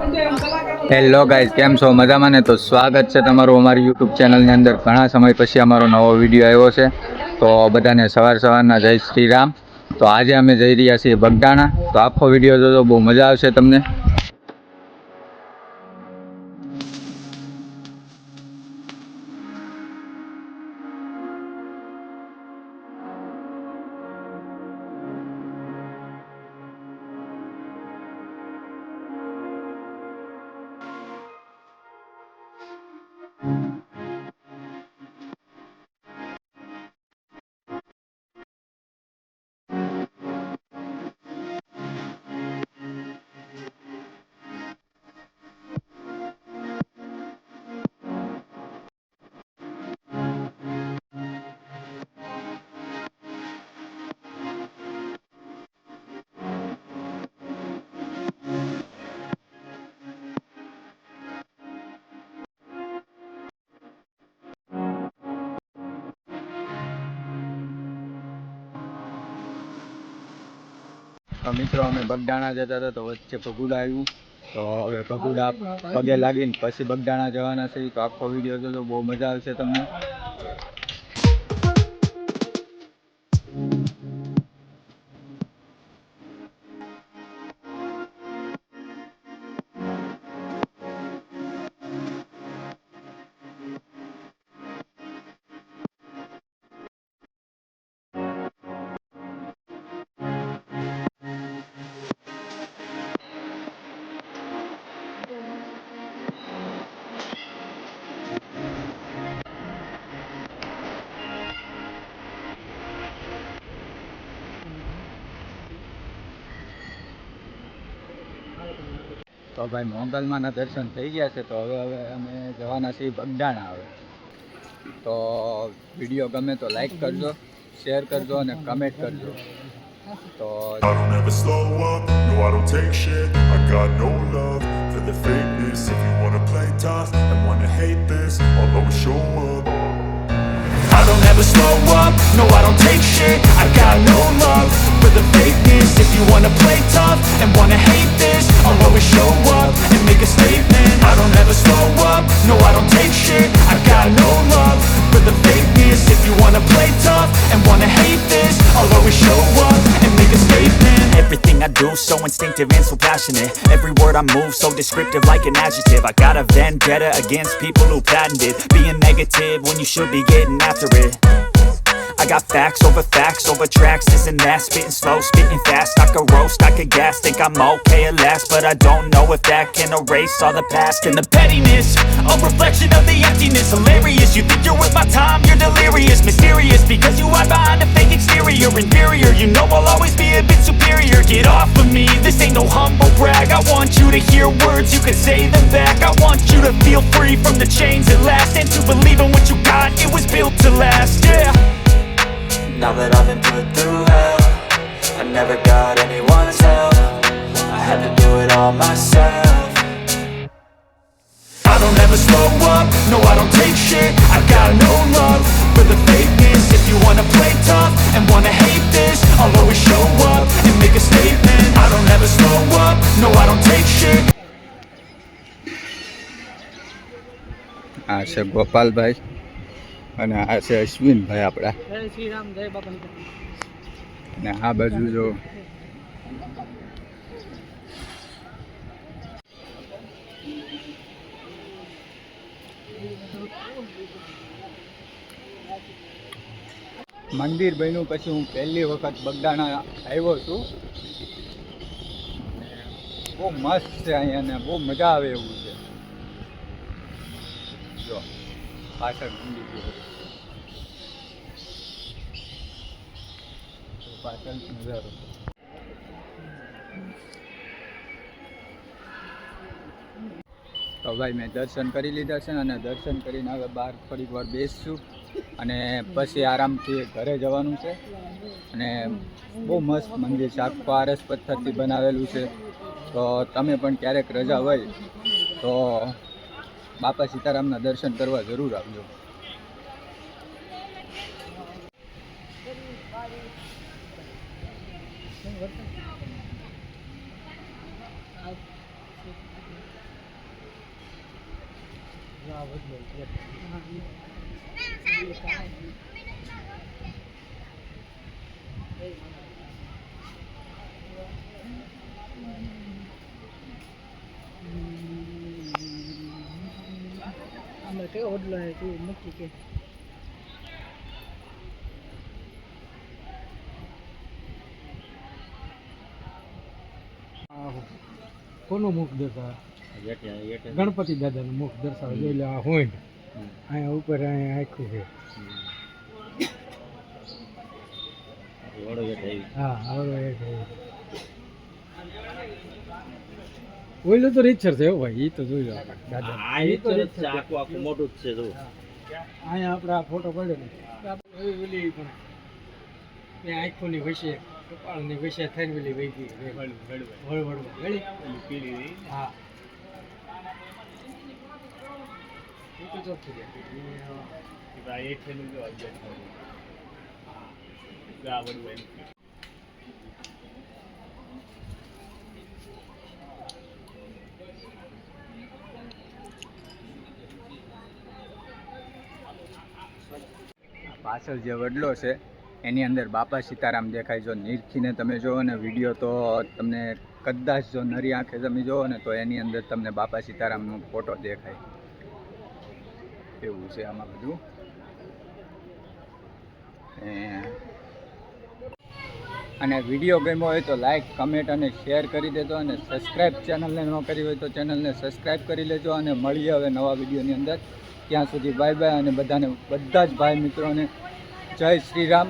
Hello guys, કેમ છો? મજામાં ને? તો સ્વાગત છે તમારું અમારી યુટ્યુબ ચેનલની અંદર. ઘણા સમય પછી અમારો નવો વિડીયો આવ્યો છે, તો બધાને સવારના જય શ્રી રામ. તો આજે અમે જઈ રહ્યા છીએ બગદાણા. તો આખો વિડીયો જોજો, બહુ મજા આવશે તમને. મિત્રો, અમે બગદાણા જતા હતા તો વચ્ચે ભગુડા આવ્યું. તો હવે ભગુડા પગે લાગીને પછી બગદાણા જવાના છે. તો આખો વિડીયો જોજો, બહુ મજા આવશે તમને. તો ભાઈ, મોગલમાના દર્શન થઈ ગયા છે. તો હવે અમે જવાના છીએ બગદાણા. હવે તો વિડીયો ગમે તો લાઈક કરજો, શેર કરજો અને કમેન્ટ કરજો. તો I don't ever slow up, no I don't take shit. I got no love for the fakeness. If you wanna play tough and wanna hate this, I'll always show up. I don't ever slow up, no I don't take shit. I got no love for the fakeness. If you wanna play tough and wanna hate this, I'll always show up and make a statement. I don't ever slow up, no I don't take shit. I got no love for the fakeness. If you wanna play tough and wanna hate this, I'll always show up and make a statement. Everything I do so instinctive and so passionate. Every word I move so descriptive like an adjective. I got a vendetta against people who patented being negative when you should be getting after it. I got facts over tracks, this and that. Spitting slow, spitting fast. I could roast, I could gas. Think I'm okay at last, but I don't know if that can erase all the past. And the pettiness, a reflection of the emptiness. Hilarious, you think you're worth my time, you're delirious. Mysterious, because you hide behind a fake exterior. Inferior, you know I'll always be a bit superior. Get off of me, this ain't no humble brag. I want you to hear words, you can say them back. I want you to feel free from the chains at last, and to believe in what you got, it was built to last, yeah. Now that I've been put through hell, I never got anyone's help. I had to do it all myself. I don't ever slow up, no I don't take shit. I got no love for the fakeness. If you wanna play tough and wanna hate this, I'll always show up and make a statement. I don't ever slow up, no I don't take shit. આ છે ગોપાલભાઈ અને આ છે અશ્વિનભાઈ આપણા. અને આ બાજુ જો મંદિર બન્યું પછી હું પહેલી વખત બગદાણા આવ્યો છું. બહુ મસ્ત છે અહીંયા ને બહુ મજા આવે એવું છે. જો પાછળ મંદિર પાછળ નજારો. તો ભાઈ, મેં દર્શન કરી લીધા છે અને દર્શન કરીને હવે બહાર થોડીક વાર બેસશું અને પછી આરામથી ઘરે જવાનું છે. અને બહુ મસ્ત મંદિર છે, આખું આરસ પથ્થરથી બનાવેલું છે. તો તમે પણ ક્યારેક રજા હોય તો બાપા સીતારામના દર્શન કરવા જરૂર આવજો. અમે કે ઓડલો હે તું નક્કી કે કોનું મુખ દર્શાવે ગણપતિ દાદાનું મુખ દર્શાવે જોઈ લે આ હોય અહીંયા ઉપર અહીંયા આખું છે હા આવડો એ છે ઓઈલો તો રીતસર છે હો ભાઈ એ તો જોઈ લો આપણે દાદા મોટું જ છે જો અહીંયા આપણે આ ફોટો પડ્યો ને આપણે ઓલી પણ એ આંખોની વચ્ચે કપાળની વચ્ચે થઈને ઓલી વહી ગઈ વળવળ ગળી હા એ તો ચોખ્ખું છે પાછળ જે વડલો છે એની અંદર બાપા સીતારામ દેખાય. જો નીરખીને તમે જુઓ ને વિડીયો તો તમને કદાચ જો નરી આંખે તમે જુઓ ને તો એની અંદર તમને બાપા સીતારામનો ફોટો દેખાય એવું છે આમાં બધું. અને વિડીયો ગમ્યો હોય તો લાઈક કમેન્ટ અને શેર કરી દેજો અને સબસ્ક્રાઈબ ચેનલને ન કરી હોય તો ચેનલને સબસ્ક્રાઈબ કરી લેજો અને મળીએ હવે નવા વિડીયોની અંદર. ત્યાં સુધી બાય બાય અને બધા જ ભાઈ મિત્રોને જય શ્રી રામ.